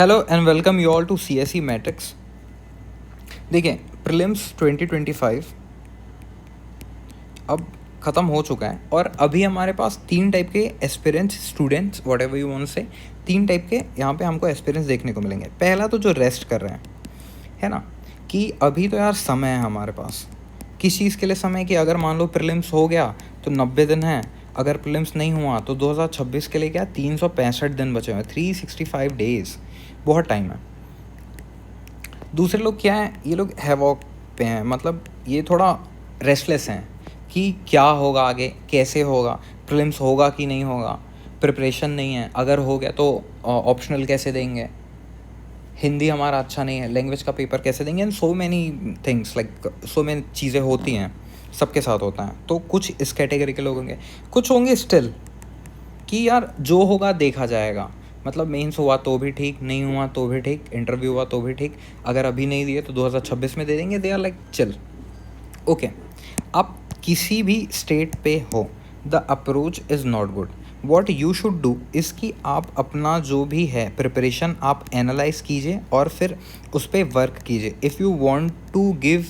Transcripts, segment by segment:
Hello and welcome you all to CSE matrix. देखिए, prelims 2025 अब ख़त्म हो चुका है और अभी हमारे पास तीन टाइप के aspirants students what ever you want say तीन टाइप के यहाँ पे हमको एस्पिरेंट्स देखने को मिलेंगे। पहला तो जो रेस्ट कर रहे हैं, है ना, कि अभी तो यार समय है हमारे पास किस चीज़ के लिए। समय कि अगर मान लो प्रीलिम्स हो गया तो 90 दिन है, अगर प्रीलिम्स नहीं हुआ तो 2026 के लिए क्या 365 दिन बचे हुए हैं, 365 डेज़, बहुत टाइम है। दूसरे लोग क्या हैं, ये लोग हैवॉक पे हैं, मतलब ये थोड़ा रेस्टलेस हैं कि क्या होगा आगे, कैसे होगा, प्रीलिम्स होगा कि नहीं होगा, प्रिपरेशन नहीं है, अगर हो गया तो ऑप्शनल कैसे देंगे, हिंदी हमारा अच्छा नहीं है, लैंग्वेज का पेपर कैसे देंगे, and so many things, like so many चीज़ें होती हैं, सबके साथ होता है। तो कुछ इस कैटेगरी के लोग होंगे, कुछ होंगे स्टिल कि यार जो होगा देखा जाएगा, मतलब मेंस हुआ तो भी ठीक, नहीं हुआ तो भी ठीक, इंटरव्यू हुआ तो भी ठीक, अगर अभी नहीं दिए तो 2026 में दे देंगे, they are like chill. Okay, आप किसी भी स्टेट पे हो, the approach is not good. What you should do is कि आप अपना जो भी है प्रिपरेशन आप एनालाइज कीजिए और फिर उस पर वर्क कीजिए। If you want to give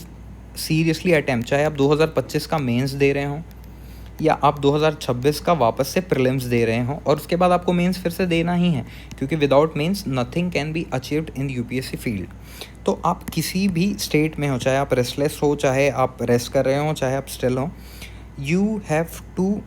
seriously attempt, चाहे आप 2025 का मेंस दे रहे हों या आप 2026 का वापस से प्रीलिम्स दे रहे हो और उसके बाद आपको मेंस फिर से देना ही है, क्योंकि without mains nothing can be achieved in UPSC field. तो आप किसी भी स्टेट में हो, चाहे आप रेस्टलेस हो, चाहे आप रेस्ट कर रहे हो, चाहे आप स्टिल हो, you have to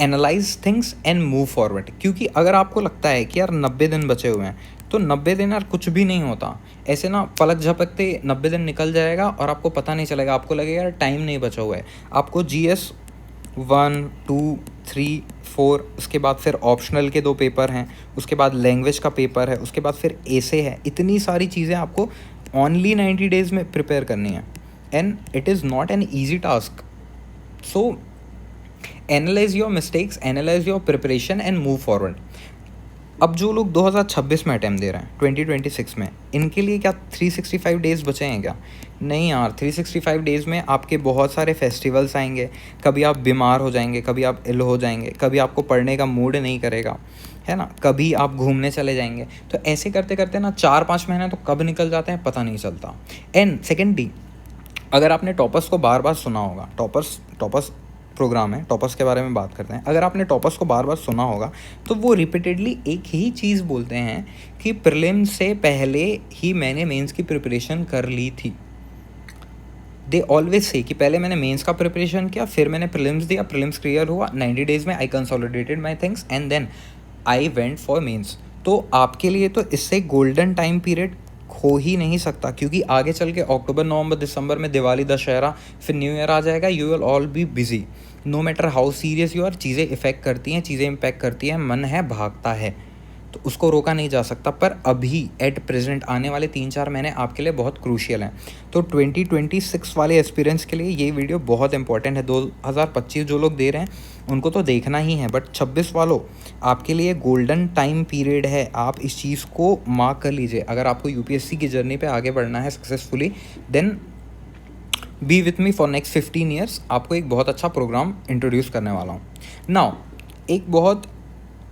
analyse things and move forward. क्योंकि अगर आपको लगता है कि यार 90 दिन बचे हुए हैं तो 90 दिन यार कुछ भी नहीं होता, ऐसे ना पलक झपकते 90 दिन निकल जाएगा और आपको पता नहीं चलेगा, आपको लगेगा यार टाइम नहीं बचा हुआ है। आपको GS 1, 2, 3, 4, उसके बाद फिर ऑप्शनल के 2 पेपर हैं, उसके बाद लैंग्वेज का पेपर है, उसके बाद फिर एसे है, इतनी सारी चीज़ें आपको ओनली 90 डेज़ में प्रिपेयर करनी है and it is not an easy task. So analyse your mistakes, analyse your preparation and move forward. अब जो लोग 2026 में अटैम्प्ट दे रहे हैं 2026 में, इनके लिए क्या 365 डेज़ बचे हैं क्या? नहीं यार, 365 डेज़ में आपके बहुत सारे फेस्टिवल्स आएंगे, कभी आप बीमार हो जाएंगे, कभी आप इल हो जाएंगे, कभी आपको पढ़ने का मूड नहीं करेगा, है ना, कभी आप घूमने चले जाएंगे। तो ऐसे करते करते ना 4-5 महीने तो कब निकल जाते हैं पता नहीं चलता। एंड सेकेंडली, अगर आपने टॉपर्स को बार बार सुना होगा, टॉपर्स प्रोग्राम है, टॉपर्स के बारे में बात करते हैं, अगर आपने टॉपर्स को बार बार सुना होगा तो वो रिपीटेडली एक ही चीज़ बोलते हैं कि प्रीलिम्स से पहले ही मैंने मेंस की प्रिपरेशन कर ली थी। दे ऑलवेज से कि पहले मैंने मेंस का प्रिपरेशन किया, फिर मैंने प्रीलिम्स दिया, प्रीलिम्स क्लियर हुआ, 90 डेज़ में I consolidated my things and then I went for mains. तो आपके लिए तो इससे गोल्डन टाइम पीरियड हो ही नहीं सकता, क्योंकि आगे चल के अक्टूबर, नवंबर, दिसंबर में दिवाली, दशहरा, फिर न्यू ईयर आ जाएगा, you will all be busy. No matter how serious you are, चीज़ें इफ़ेक्ट करती हैं, चीज़ें इम्पैक्ट करती हैं, मन है भागता है, तो उसको रोका नहीं जा सकता। पर अभी एट प्रेजेंट आने वाले 3-4 महीने आपके लिए बहुत क्रूशियल हैं। तो 2026 वाले एक्सपीरियंस के लिए ये वीडियो बहुत इंपॉर्टेंट है। 2025 जो लोग दे रहे हैं उनको तो देखना ही है, बट 26 वालों आपके लिए गोल्डन टाइम पीरियड है, आप इस चीज़ को मार्क कर लीजिए। अगर आपको यूपीएससी की जर्नी पे आगे बढ़ना है successfully, then be with me for next 15 years. आपको एक बहुत अच्छा प्रोग्राम इंट्रोड्यूस करने वाला हूँ। नाउ, एक बहुत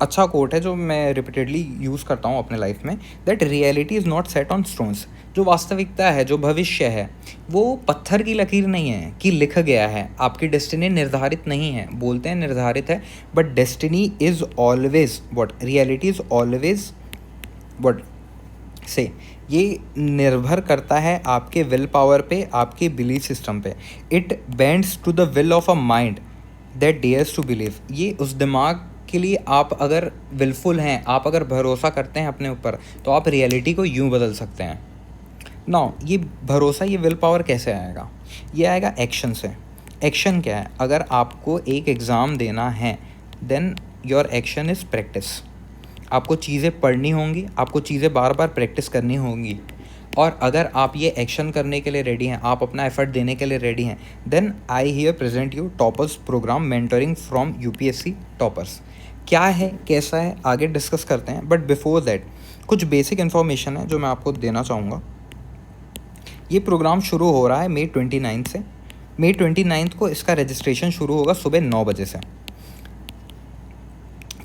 अच्छा कोट है जो मैं रिपीटेडली यूज़ करता हूँ अपने लाइफ में, that reality is not set on stones. जो वास्तविकता है, जो भविष्य है, वो पत्थर की लकीर नहीं है कि लिख गया है। आपकी डेस्टिनी निर्धारित नहीं है, बोलते हैं निर्धारित है, but destiny is always what, reality is always what से। ये निर्भर करता है आपके विल पावर पे, आपके बिलीफ सिस्टम पे। It bends to the will of a mind that dares to believe. ये उस दिमाग के लिए, आप अगर विलफुल हैं, आप अगर भरोसा करते हैं अपने ऊपर, तो आप रियलिटी को यूं बदल सकते हैं। नाउ, ये भरोसा, ये विल पावर कैसे आएगा? ये आएगा एक्शन से। एक्शन क्या है? अगर आपको एक एग्ज़ाम देना है, then your action is practice. आपको चीज़ें पढ़नी होंगी, आपको चीज़ें बार बार प्रैक्टिस करनी होंगी, और अगर आप ये एक्शन करने के लिए रेडी हैं, आप अपना एफर्ट देने के लिए रेडी हैं, then I hear present you toppers programme mentoring from UPSC toppers. क्या है, कैसा है, आगे डिस्कस करते हैं, बट बिफोर दैट कुछ बेसिक इन्फॉर्मेशन है जो मैं आपको देना चाहूँगा। ये प्रोग्राम शुरू हो रहा है May 29 से। May 29 को इसका रजिस्ट्रेशन शुरू होगा सुबह 9 बजे से।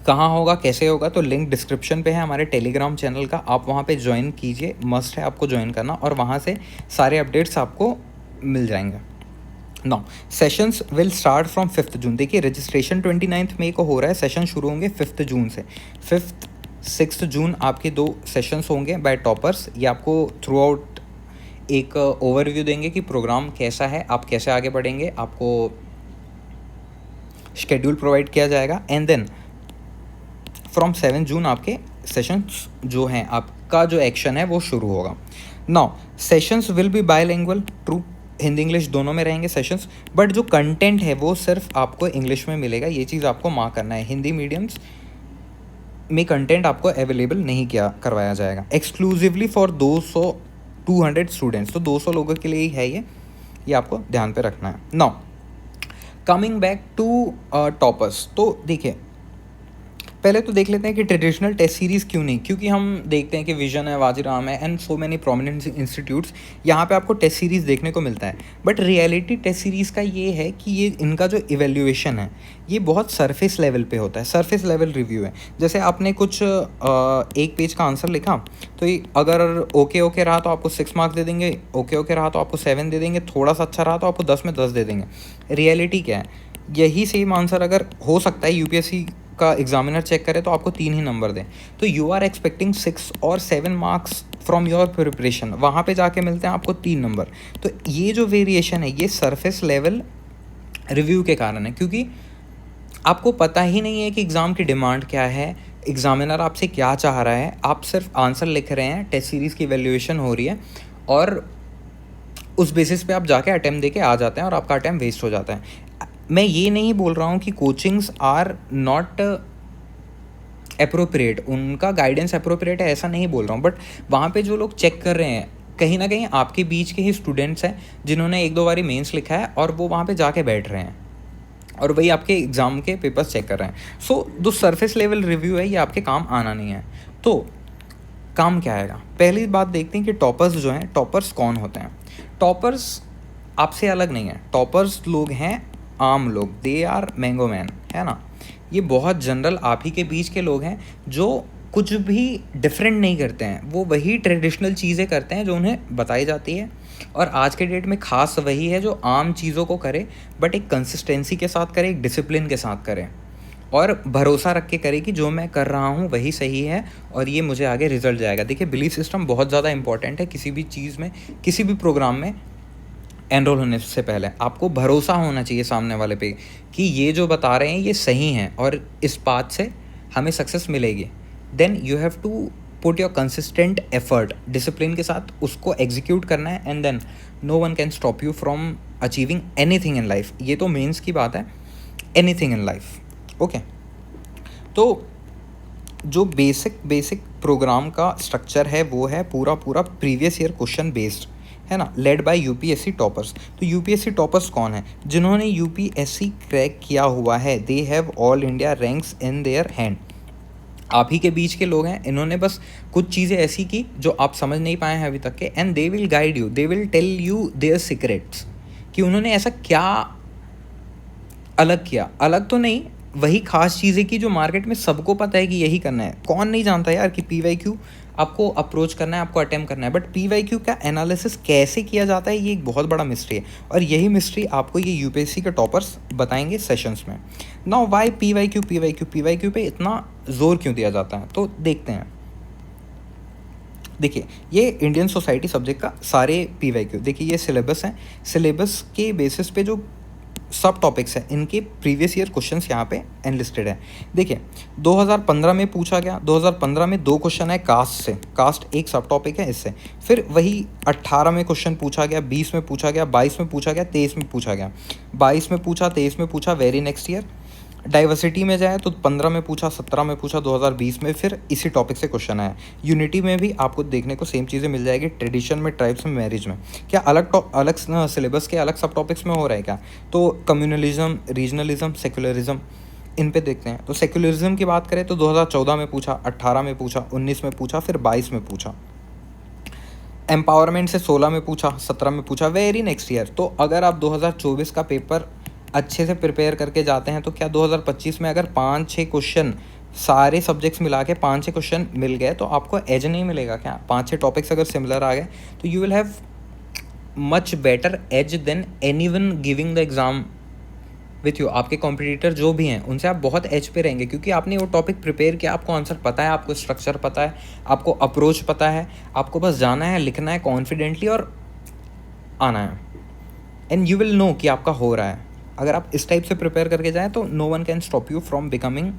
कहाँ होगा, कैसे होगा, तो लिंक डिस्क्रिप्शन पे है हमारे टेलीग्राम चैनल का, आप वहाँ पे ज्वाइन कीजिए, मस्ट है आपको ज्वाइन करना, और वहाँ से सारे अपडेट्स आपको मिल जाएंगे। Now sessions will start from 5 जून। देखिए रजिस्ट्रेशन 29 मई को हो रहा है, सेशन शुरू होंगे 5 जून से। 5 6 जून आपके 2 सेशंस होंगे बाय टॉपर्स। ये आपको थ्रू आउट एक ओवरव्यू देंगे कि प्रोग्राम कैसा है, आप कैसे आगे बढ़ेंगे, आपको शेड्यूल प्रोवाइड किया जाएगा। एंड देन फ्रॉम 7 जून आपके सेशंस जो हैं, आपका जो एक्शन है वो शुरू होगा। Now sessions will be bilingual, true, Hindi English दोनों में रहेंगे सेशंस, बट जो कंटेंट है वो सिर्फ आपको इंग्लिश में मिलेगा, ये चीज़ आपको मार्क करना है। हिंदी मीडियम्स में कंटेंट आपको अवेलेबल नहीं किया करवाया जाएगा, एक्सक्लूसिवली फॉर 200 स्टूडेंट्स, तो 200 लोगों के लिए ही है ये आपको ध्यान पे रखना है। Now coming back to toppers, तो देखिए पहले तो देख लेते हैं कि ट्रेडिशनल टेस्ट सीरीज़ क्यों नहीं, क्योंकि हम देखते हैं कि विजन है, वाजीराम है and so many prominent institutes, यहाँ पे आपको टेस्ट सीरीज़ देखने को मिलता है। बट रियलिटी टेस्ट सीरीज़ का ये है कि ये इनका जो इवेल्यूएशन है ये बहुत सरफेस लेवल पे होता है, सरफेस लेवल रिव्यू है। जैसे आपने कुछ एक पेज का आंसर लिखा, तो अगर ओके रहा तो आपको 6 मार्क्स दे देंगे, ओके रहा तो आपको 7 दे देंगे, थोड़ा सा अच्छा रहा तो आपको 10 में 10 दे देंगे। रियलिटी क्या है, यही सेम आंसर अगर हो सकता है यूपीएससी का एग्जामिनर चेक करे तो आपको 3 ही नंबर दें, तो यू आर एक्सपेक्टिंग 6 और 7 मार्क्स फ्रॉम योर प्रिपरेशन, वहाँ पे जाके मिलते हैं आपको 3 नंबर। तो ये जो वेरिएशन है ये सरफेस लेवल रिव्यू के कारण है, क्योंकि आपको पता ही नहीं है कि एग्ज़ाम की डिमांड क्या है, एग्जामिनर आपसे क्या चाह रहा है, आप सिर्फ आंसर लिख रहे हैं, टेस्ट सीरीज़ की वैल्यूएशन हो रही है और उस बेसिस पे आप जाके अटैम्प्ट दे के आ जाते हैं और आपका अटैम्प्ट वेस्ट हो जाता है। मैं ये नहीं बोल रहा हूँ कि कोचिंग्स आर नॉट अप्रोप्रिएट, उनका गाइडेंस अप्रोप्रिएट है, ऐसा नहीं बोल रहा हूँ, बट वहाँ पे जो लोग चेक कर रहे हैं कहीं ना कहीं आपके बीच के ही स्टूडेंट्स हैं जिन्होंने 1-2 बारी मेंस लिखा है और वो वहाँ पे जाके बैठ रहे हैं और वही आपके एग्ज़ाम के पेपर्स चेक कर रहे हैं। सो जो सरफेस लेवल रिव्यू है ये आपके काम आना नहीं है। तो काम क्या आएगा, पहली बात देखते हैं कि टॉपर्स जो हैं, टॉपर्स कौन होते हैं। टॉपर्स आपसे अलग नहीं है, टॉपर्स लोग हैं आम लोग, दे आर मैंगो मैन, है ना। ये बहुत जनरल आप ही के बीच के लोग हैं जो कुछ भी डिफरेंट नहीं करते हैं, वो वही ट्रेडिशनल चीज़ें करते हैं जो उन्हें बताई जाती है, और आज के डेट में ख़ास वही है जो आम चीज़ों को करे बट एक कंसिस्टेंसी के साथ करे, एक डिसिप्लिन के साथ करे और भरोसा रख के करे कि जो मैं कर रहा हूँ वही सही है और ये मुझे आगे रिजल्ट जाएगा। देखिए बिलीफ सिस्टम बहुत ज़्यादा इंपॉर्टेंट है किसी भी चीज़ में, किसी भी प्रोग्राम में एनरोल होने से पहले आपको भरोसा होना चाहिए सामने वाले पे कि ये जो बता रहे हैं ये सही हैं और इस बात से हमें सक्सेस मिलेगी। Then you have to put your consistent effort, discipline के साथ उसको एग्जीक्यूट करना है and then no one can stop you from achieving anything in life. ये तो मेंस की बात है, एनीथिंग इन लाइफ। ओके, तो जो बेसिक प्रोग्राम का स्ट्रक्चर है वो है पूरा प्रीवियस ईयर क्वेश्चन बेस्ड, है ना, लेड बाय यूपीएससी टॉपर्स। तो यूपीएससी टॉपर्स कौन है, जिन्होंने यूपीएससी क्रैक किया हुआ है, they have all India ranks in their hand. आप ही के बीच के लोग हैं, इन्होंने बस कुछ चीज़ें ऐसी की जो आप समझ नहीं पाए हैं अभी तक के, and they will guide you, they will tell you their secrets कि उन्होंने ऐसा क्या अलग किया। अलग तो नहीं, वही खास चीज़ें की जो मार्केट में सबको पता है कि यही करना है। कौन नहीं जानता यार कि पीवाईक्यू आपको अप्रोच करना है, आपको अटेम्प्ट करना है, बट पीवाईक्यू का एनालिसिस कैसे किया जाता है ये एक बहुत बड़ा मिस्ट्री है और यही मिस्ट्री आपको ये यूपीएससी के टॉपर्स बताएंगे सेशंस में। नाउ वाई पीवाईक्यू पे इतना जोर क्यों दिया जाता है, तो देखते हैं। देखिए ये इंडियन सोसाइटी सब्जेक्ट का सारे पीवाईक्यू, देखिए ये सिलेबस है, सिलेबस के बेसिस पे जो सब टॉपिक्स हैं इनके प्रीवियस ईयर क्वेश्चंस यहाँ पे एनलिस्टेड है। देखिए 2015 में पूछा गया, 2015 में 2 क्वेश्चन है कास्ट से, कास्ट एक सब टॉपिक है इससे। फिर वही 18 में क्वेश्चन पूछा गया, 20 में पूछा गया, 22 में पूछा गया, 23 में पूछा गया, 22 में पूछा, 23 में पूछा, वेरी नेक्स्ट ईयर। डाइवर्सिटी में जाए तो 15 में पूछा, 17 में पूछा, 2020 में फिर इसी टॉपिक से क्वेश्चन आया। यूनिटी में भी आपको देखने को सेम चीज़ें मिल जाएगी, ट्रेडिशन में, ट्राइब्स में, मैरिज में। क्या अलग सिलेबस के अलग सब टॉपिक्स में हो रहा है क्या, तो कम्युनलिज्म, रीजनलिज्म, सेक्युलरिज्म, इन पे देखते हैं। तो सेक्युलरिज्म की बात करें तो 2014 में पूछा, 18 में पूछा, 19 में पूछा, फिर 22 में पूछा। एम्पावरमेंट से 16 में पूछा, 17 में पूछा, वेरी नेक्स्ट ईयर। तो अगर आप 2024 का पेपर अच्छे से प्रिपेयर करके जाते हैं तो क्या 2025 में अगर 5-6 क्वेश्चन सारे सब्जेक्ट्स मिला के 5-6 क्वेश्चन मिल गए तो आपको एज नहीं मिलेगा क्या? 5-6 टॉपिक्स अगर सिमिलर आ गए तो you will have much better edge than anyone giving the exam with you. आपके कॉम्पिटिटर जो भी हैं उनसे आप बहुत एज पे रहेंगे, क्योंकि आपने वो टॉपिक प्रिपेयर किया, आपको आंसर पता है, आपको स्ट्रक्चर पता है, आपको अप्रोच पता है, आपको बस जाना है, लिखना है कॉन्फिडेंटली और आना है, एंड यू विल नो कि आपका हो रहा है। अगर आप इस टाइप से प्रिपेयर करके जाएँ तो no one can stop you from becoming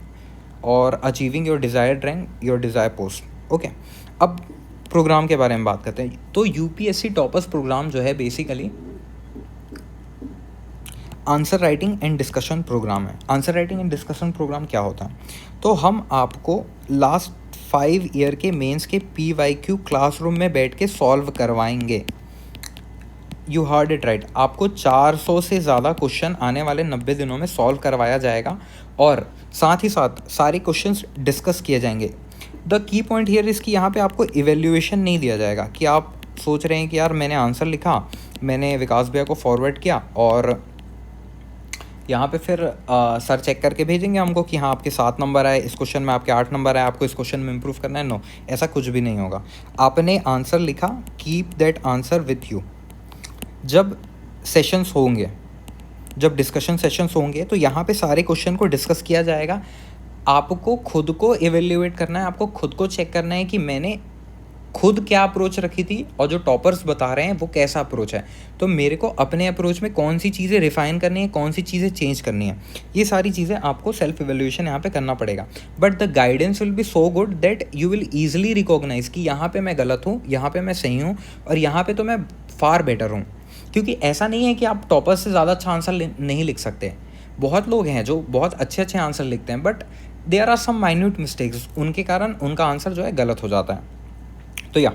और achieving your desired rank, your desire post. Okay, अब प्रोग्राम के बारे में बात करते हैं। तो यूपीएससी टॉपर्स प्रोग्राम जो है basically answer writing and discussion programme है। Answer writing and discussion programme क्या होता है? तो हम आपको लास्ट 5 ईयर के मेंस के PYQ क्लासरूम में बैठ के सॉल्व करवाएंगे। यू हर्ड इट राइट, आपको 400 से ज़्यादा क्वेश्चन आने वाले 90 दिनों में सॉल्व करवाया जाएगा और साथ ही साथ सारे क्वेश्चंस डिस्कस किए जाएंगे। The key point here is कि यहाँ पे आपको इवेल्यूएशन नहीं दिया जाएगा कि आप सोच रहे हैं कि यार मैंने आंसर लिखा, मैंने विकास भैया को फॉरवर्ड किया और यहाँ पे फिर सर चेक करके भेजेंगे हमको कि हाँ आपके 7 नंबर आए, इस क्वेश्चन में आपके 8 नंबर आए, आपको इस क्वेश्चन में इम्प्रूव करना है। नो, ऐसा कुछ भी नहीं होगा। आपने आंसर लिखा, keep that answer with you. जब सेशंस होंगे, जब डिस्कशन सेशंस होंगे तो यहाँ पे सारे क्वेश्चन को डिस्कस किया जाएगा। आपको खुद को इवेल्युएट करना है, आपको खुद को चेक करना है कि मैंने खुद क्या अप्रोच रखी थी और जो टॉपर्स बता रहे हैं वो कैसा अप्रोच है, तो मेरे को अपने अप्रोच में कौन सी चीज़ें रिफ़ाइन करनी है, कौन सी चीज़ें चेंज करनी है। ये सारी चीज़ें आपको सेल्फ इवेल्यूएशन यहाँ पे करना पड़ेगा। But the guidance will be so good that you will easily recognise कि यहाँ पे मैं गलत हूँ, यहाँ पे मैं सही हूँ और यहाँ पे तो मैं फार बेटर हूँ। क्योंकि ऐसा नहीं है कि आप टॉपर्स से ज़्यादा अच्छा आंसर नहीं लिख सकते। बहुत लोग हैं जो बहुत अच्छे अच्छे आंसर लिखते हैं, but there are some minute mistakes, उनके कारण उनका आंसर जो है गलत हो जाता है। तो या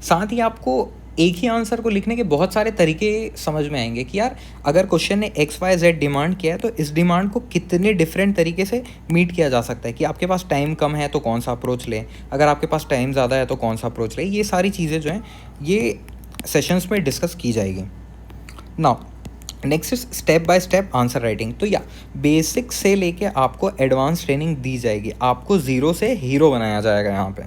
साथ ही आपको एक ही आंसर को लिखने के बहुत सारे तरीके समझ में आएंगे कि यार अगर क्वेश्चन ने XYZ डिमांड किया है तो इस डिमांड को कितने डिफरेंट तरीके से मीट किया जा सकता है। कि आपके पास टाइम कम है तो कौन सा अप्रोच लें, अगर आपके पास टाइम ज़्यादा है तो कौन सा अप्रोच लें। ये सारी चीज़ें जो हैं ये सेशंस में डिस्कस की जाएगी। Now next is step by step answer writing. तो या बेसिक से लेके आपको एडवांस ट्रेनिंग दी जाएगी, आपको ज़ीरो से हीरो बनाया जाएगा यहाँ पे।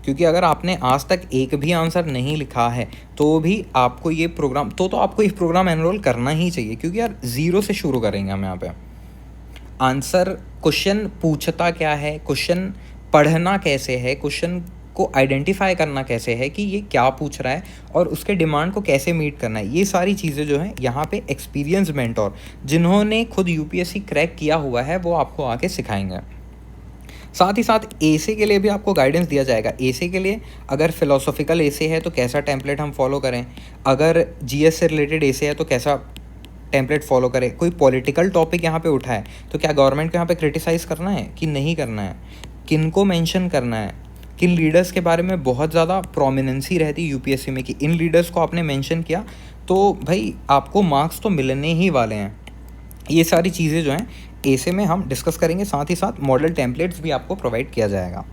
क्योंकि अगर आपने आज तक एक भी आंसर नहीं लिखा है तो भी आपको ये प्रोग्राम आपको ये प्रोग्राम एनरोल करना ही चाहिए, क्योंकि यार ज़ीरो से शुरू करेंगे हम यहाँ पे। आंसर क्वेश्चन पूछता क्या है, क्वेश्चन पढ़ना कैसे है, क्वेश्चन को आइडेंटिफाई करना कैसे है कि ये क्या पूछ रहा है और उसके डिमांड को कैसे मीट करना है। ये सारी चीज़ें जो हैं यहाँ पे एक्सपीरियंस मेंटोर जिन्होंने खुद यूपीएससी क्रैक किया हुआ है वो आपको आके सिखाएंगे। साथ ही साथ एसे के लिए भी आपको गाइडेंस दिया जाएगा। एसे के लिए अगर फिलोसॉफिकल एसे है तो कैसा टेम्पलेट हम फॉलो करें, अगर जीएस से रिलेटेड एसे है तो कैसा टेम्पलेट फॉलो करें, कोई पॉलिटिकल टॉपिक यहाँ पे उठा है तो क्या गवर्नमेंट को यहाँ पे क्रिटिसाइज़ करना है कि नहीं करना है, किन को मेंशन करना है, किन लीडर्स के बारे में बहुत ज़्यादा प्रोमिनेंसी रहती है यूपीएससी में कि इन लीडर्स को आपने मेंशन किया तो भाई आपको मार्क्स तो मिलने ही वाले हैं। ये सारी चीज़ें जो हैं एसे में हम डिस्कस करेंगे। साथ ही साथ मॉडल टेम्पलेट्स भी आपको प्रोवाइड किया जाएगा।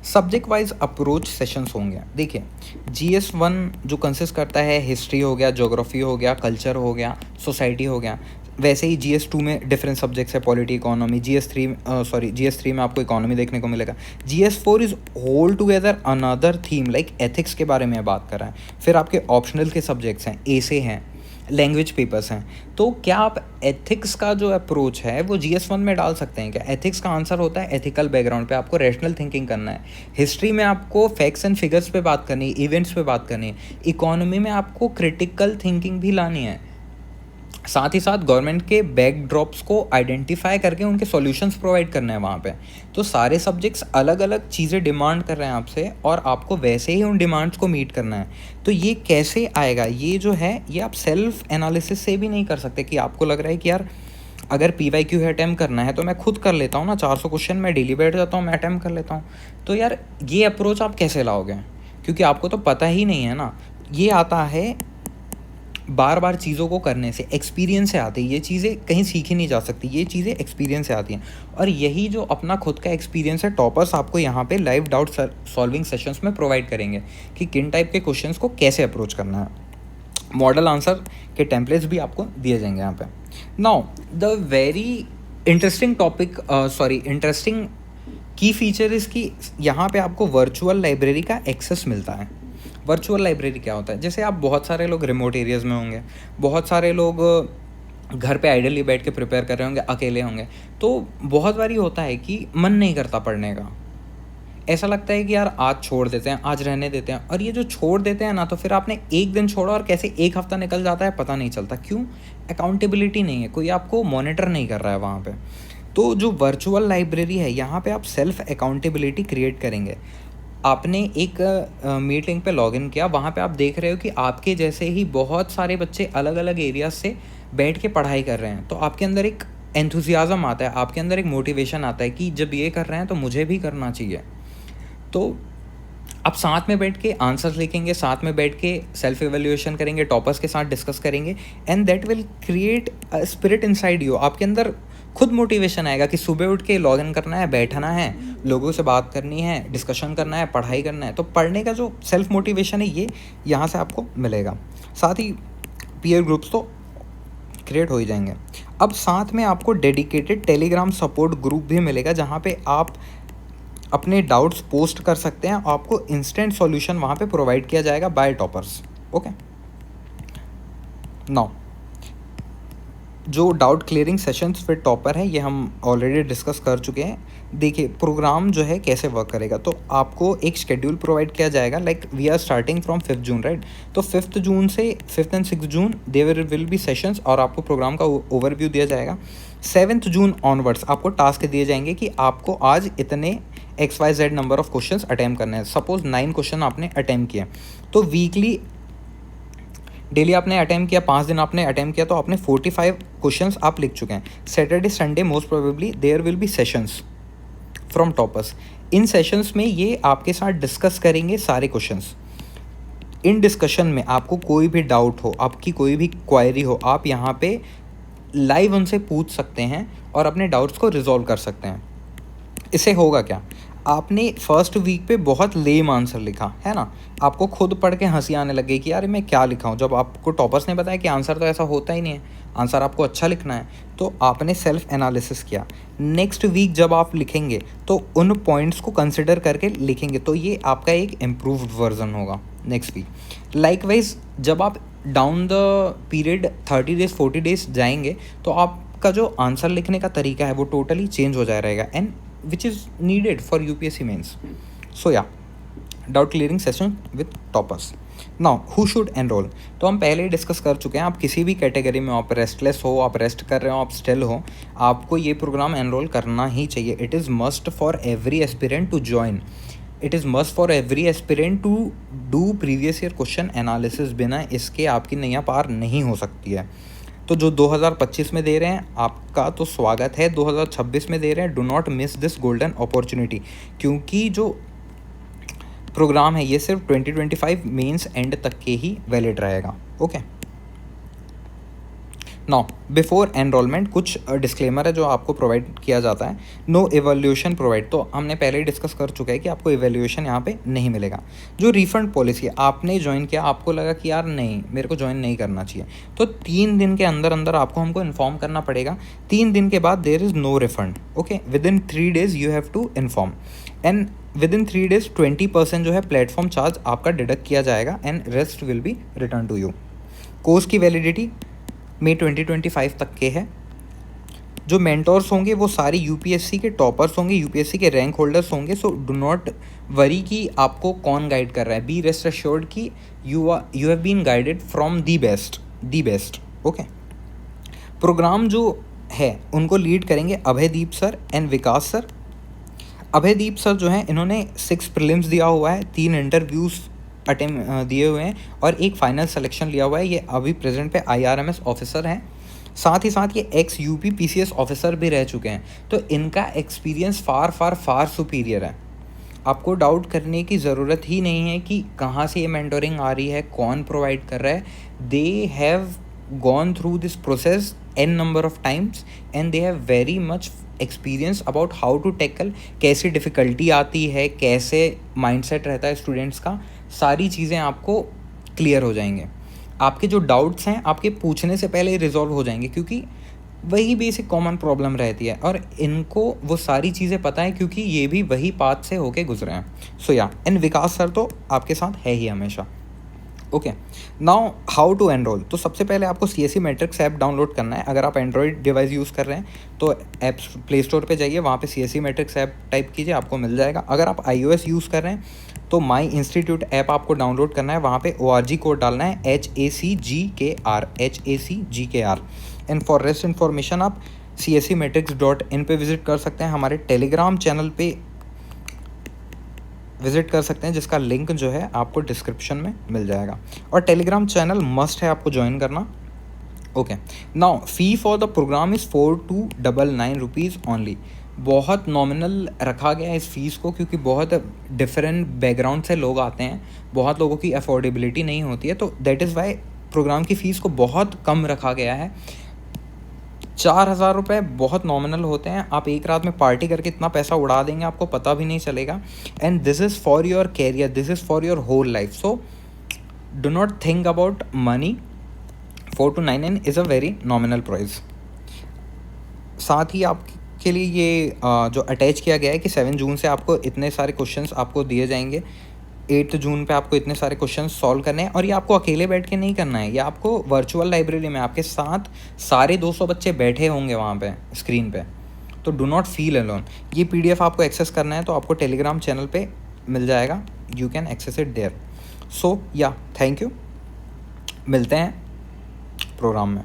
सब्जेक्ट वाइज अप्रोच सेशंस होंगे। देखिए GS1 जो कंसिस्ट करता है हिस्ट्री हो गया, ज्योग्राफी हो गया, कल्चर हो गया, सोसाइटी हो गया, वैसे ही GS2 में डिफरेंट सब्जेक्ट्स है, पॉलिटी, इकोनॉमी। GS3 में आपको इकोनॉमी देखने को मिलेगा। GS4 is whole together another theme like ethics के बारे में बात कर रहा है। फिर आपके ऑप्शनल के सब्जेक्ट्स हैं, एसे हैं, लैंग्वेज पेपर्स हैं। तो क्या आप एथिक्स का जो अप्रोच है वो GS1 में डाल सकते हैं क्या? एथिक्स का आंसर होता है एथिकल बैकग्राउंड पे आपको रैशनल थिंकिंग करना है। हिस्ट्री में आपको फैक्ट्स एंड फिगर्स पे बात करनी है, इवेंट्स पे बात करनी है। इकोनॉमी में आपको क्रिटिकल थिंकिंग भी लानी है। साथ ही साथ गवर्नमेंट के बैकड्रॉप्स को आइडेंटिफाई करके उनके सॉल्यूशंस प्रोवाइड करना है वहाँ पे। तो सारे सब्जेक्ट्स अलग अलग चीज़ें डिमांड कर रहे हैं आपसे और आपको वैसे ही उन डिमांड्स को मीट करना है। तो ये कैसे आएगा? ये जो है ये आप सेल्फ एनालिसिस से भी नहीं कर सकते कि आपको लग रहा है कि यार अगर PYQ अटैम्प्ट करना है तो मैं खुद कर लेता हूँ ना, 400 क्वेश्चन मैं डेली बैठ जाता हूँ, मैं अटैम्प्ट कर लेता हूँ। तो यार ये अप्रोच आप कैसे लाओगे? क्योंकि आपको तो पता ही नहीं है ना। ये आता है बार बार चीज़ों को करने से, एक्सपीरियंस से आती है। ये चीज़ें कहीं सीखी नहीं जा सकती, ये चीज़ें एक्सपीरियंस से आती हैं। और यही जो अपना खुद का एक्सपीरियंस है टॉपर्स आपको यहाँ पे लाइव डाउट सॉल्विंग सेशंस में प्रोवाइड करेंगे कि किन टाइप के क्वेश्चंस को कैसे अप्रोच करना है। मॉडल आंसर के टेम्पलेट्स भी आपको दिए जाएंगे यहाँ पे। Now the very interesting topic, sorry, interesting की फीचर इसकी, यहाँ पे आपको वर्चुअल लाइब्रेरी का एक्सेस मिलता है। वर्चुअल लाइब्रेरी क्या होता है? जैसे आप बहुत सारे लोग रिमोट एरियाज़ में होंगे, बहुत सारे लोग घर पे आइडली बैठ के प्रिपेयर कर रहे होंगे, अकेले होंगे, तो बहुत बारी होता है कि मन नहीं करता पढ़ने का, ऐसा लगता है कि यार आज छोड़ देते हैं, आज रहने देते हैं। और ये जो छोड़ देते हैं ना, तो फिर आपने एक दिन छोड़ा और कैसे एक हफ्ता निकल जाता है पता नहीं चलता। क्यों? अकाउंटेबिलिटी नहीं है, कोई आपको मॉनिटर नहीं कर रहा है वहाँ पे। तो जो वर्चुअल लाइब्रेरी है, यहाँ पे आप सेल्फ अकाउंटेबिलिटी क्रिएट करेंगे। आपने एक मीटिंग पे लॉगिन किया, वहाँ पे आप देख रहे हो कि आपके जैसे ही बहुत सारे बच्चे अलग अलग एरियाज से बैठ के पढ़ाई कर रहे हैं, तो आपके अंदर एक एंथुजियाज़म आता है, आपके अंदर एक मोटिवेशन आता है कि जब ये कर रहे हैं तो मुझे भी करना चाहिए। तो आप साथ में बैठ के आंसर्स लिखेंगे, साथ में बैठ के सेल्फ एवेल्यूएशन करेंगे, टॉपर्स के साथ डिस्कस करेंगे, and that will create a spirit inside you. आपके अंदर खुद मोटिवेशन आएगा कि सुबह उठ के लॉगिन करना है, बैठना है, लोगों से बात करनी है, डिस्कशन करना है, पढ़ाई करना है। तो पढ़ने का जो सेल्फ मोटिवेशन है, ये यहाँ से आपको मिलेगा। साथ ही पीयर ग्रुप्स तो क्रिएट हो ही जाएंगे। अब साथ में आपको डेडिकेटेड टेलीग्राम सपोर्ट ग्रुप भी मिलेगा, जहाँ पे आप अपने डाउट्स पोस्ट कर सकते हैं। आपको इंस्टेंट सॉल्यूशन वहाँ पे प्रोवाइड किया जाएगा बाय टॉपर्स। ओके, नाउ जो doubt clearing sessions with topper है, ये हम ऑलरेडी डिस्कस कर चुके हैं। देखिए प्रोग्राम जो है कैसे वर्क करेगा, तो आपको एक शेड्यूल प्रोवाइड किया जाएगा। Like we are starting from 5 June, right? तो 5 जून से 5 and 6 June there will be sessions, और आपको प्रोग्राम का ओवरव्यू दिया जाएगा। 7 जून ऑनवर्ड्स आपको टास्क दिए जाएंगे कि आपको आज इतने XYZ number of questions attempt करने हैं। सपोज 9 क्वेश्चन आपने अटेम्प्ट किए, तो वीकली डेली आपने अटेम्प्ट किया, 5 दिन आपने अटेम्प्ट किया, तो आपने 45 क्वेश्चंस आप लिख चुके हैं। Saturday Sunday most probably there will be sessions from toppers. इन सेशंस में ये आपके साथ डिस्कस करेंगे सारे क्वेश्चंस। इन डिस्कशन में आपको कोई भी डाउट हो, आपकी कोई भी क्वायरी हो, आप यहाँ पे लाइव उनसे पूछ सकते हैं और अपने डाउट्स को रिजॉल्व कर सकते हैं। इससे होगा क्या? आपने फर्स्ट वीक पे बहुत लेम आंसर लिखा है ना, आपको खुद पढ़ के हंसी आने लगे कि यार मैं क्या लिखा हूँ, जब आपको टॉपर्स ने बताया कि आंसर तो ऐसा होता ही नहीं है, आंसर आपको अच्छा लिखना है। तो आपने सेल्फ एनालिसिस किया। नेक्स्ट वीक जब आप लिखेंगे तो उन पॉइंट्स को कंसिडर करके लिखेंगे, तो ये आपका एक इम्प्रूव्ड वर्जन होगा नेक्स्ट वीक। लाइकवाइज जब आप down the period 30 days 40 days जाएंगे, तो आपका जो आंसर लिखने का तरीका है वो टोटली चेंज हो जाए रहेगा, and which is needed for UPSC mains. So yeah, doubt clearing session with toppers. Now who should enroll? तो हम पहले ही डिस्कस कर चुके हैं। आप किसी भी कैटेगरी में हो, आप रेस्टलेस हो, आप रेस्ट कर रहे हो, आप स्टिल हो, आपको ये प्रोग्राम एनरोल करना ही चाहिए। It is must for every aspirant to join. It is must for every aspirant to do previous year question analysis. बिना इसके आपकी नैया पार नहीं हो सकती है। तो जो 2025 में दे रहे हैं आपका तो स्वागत है, 2026 में दे रहे हैं, do not miss this golden opportunity, क्योंकि जो प्रोग्राम है ये सिर्फ 2025 मेंस एंड तक के ही वैलिड रहेगा। ओके, नाउ बिफोर एनरोलमेंट कुछ डिस्क्लेमर है जो आपको प्रोवाइड किया जाता है। नो एवेल्यूएशन प्रोवाइड, तो हमने पहले ही डिस्कस कर चुका है कि आपको एवेल्यूएशन यहाँ पे नहीं मिलेगा। जो रिफंड पॉलिसी है, आपने ज्वाइन किया, आपको लगा कि यार नहीं मेरे को ज्वाइन नहीं करना चाहिए, तो 3 दिन के अंदर अंदर आपको हमको इन्फॉर्म करना पड़ेगा। 3 दिन के बाद there is no refund. Okay, within 3 days you have to inform, and within 3 days 20% जो है प्लेटफॉर्म चार्ज आपका डिडक्ट किया जाएगा, and rest will be return to you. Course की वैलिडिटी मई 2025 तक के है। जो मेंटोर्स होंगे वो सारे यूपीएससी के टॉपर्स होंगे, यूपीएससी के रैंक होल्डर्स होंगे। सो डू नॉट वरी कि आपको कौन गाइड कर रहा है। बी रेस्ट अश्योर्ड कि you have been guided from the best. Okay, programme जो है उनको लीड करेंगे Abhaydeep sir and Vikas sir. Abhaydeep sir जो हैं इन्होंने 6 प्रीलिम्स दिया हुआ है, 3 इंटरव्यूज़ दिए हुए हैं और एक फाइनल सिलेक्शन लिया हुआ है। ये अभी प्रेजेंट पे IRMS ऑफिसर हैं, साथ ही साथ ये एक्स यूपी PCS ऑफिसर भी रह चुके हैं। तो इनका एक्सपीरियंस फार सुपीरियर है। आपको डाउट करने की ज़रूरत ही नहीं है कि कहाँ से ये मेंटोरिंग आ रही है, कौन प्रोवाइड कर रहा है। They have gone through this process n number of times and they have very much experience about how to tackle, कैसी डिफ़िकल्टी आती है, कैसे माइंडसेट रहता है स्टूडेंट्स का, सारी चीज़ें आपको क्लियर हो जाएंगे। आपके जो डाउट्स हैं आपके पूछने से पहले ही रिजॉल्व हो जाएंगे, क्योंकि वही बेसिक कॉमन प्रॉब्लम रहती है और इनको वो सारी चीज़ें पता है क्योंकि ये भी वही पाथ से होके गुजरे हैं. सो या एंड विकास सर तो आपके साथ है ही हमेशा. Okay, now how to enrol. तो सबसे पहले आपको C S C matrix app download करना है. अगर आप एंड्रॉयड डिवाइस यूज़ कर रहे हैं तो ऐप्स प्ले स्टोर पे जाइए, वहाँ पे C S C matrix app type कीजिए, आपको मिल जाएगा. अगर आप iOS यूज़ कर रहे हैं तो माई इंस्टीट्यूट ऐप आपको डाउनलोड करना है. वहाँ पे ORG कोड डालना है HACGKR. And for rest information आप cscmetrics.in पे विजिट कर सकते हैं. हमारे टेलीग्राम चैनल पे विजिट कर सकते हैं जिसका लिंक जो है आपको डिस्क्रिप्शन में मिल जाएगा. और टेलीग्राम चैनल मस्ट है आपको ज्वाइन करना. Okay, now fee for the programme is 4299 rupees only. बहुत नॉमिनल रखा गया है इस फीस को क्योंकि बहुत डिफरेंट बैकग्राउंड से लोग आते हैं, बहुत लोगों की अफोर्डेबिलिटी नहीं होती है, तो दैट इज़ वाई प्रोग्राम की फ़ीस को बहुत कम रखा गया है. 4000 रुपये बहुत नॉमिनल होते हैं. आप एक रात में पार्टी करके इतना पैसा उड़ा देंगे, आपको पता भी नहीं चलेगा. And this is for your career, this is for your whole life. So do not think about money. 4299 is a very nominal price. साथ ही आपके लिए ये जो अटैच किया गया है कि 7 जून से आपको इतने सारे क्वेश्चंस आपको दिए जाएंगे, 8 जून पे आपको इतने सारे क्वेश्चन सॉल्व करने हैं. और ये आपको अकेले बैठ के नहीं करना है, ये आपको वर्चुअल लाइब्रेरी में आपके साथ सारे 200 बच्चे बैठे होंगे वहाँ पे स्क्रीन पे. तो डू नॉट फील अलोन. ये PDF आपको एक्सेस करना है तो आपको टेलीग्राम चैनल पे मिल जाएगा. You can access it there. So yeah thank you. मिलते हैं प्रोग्राम में.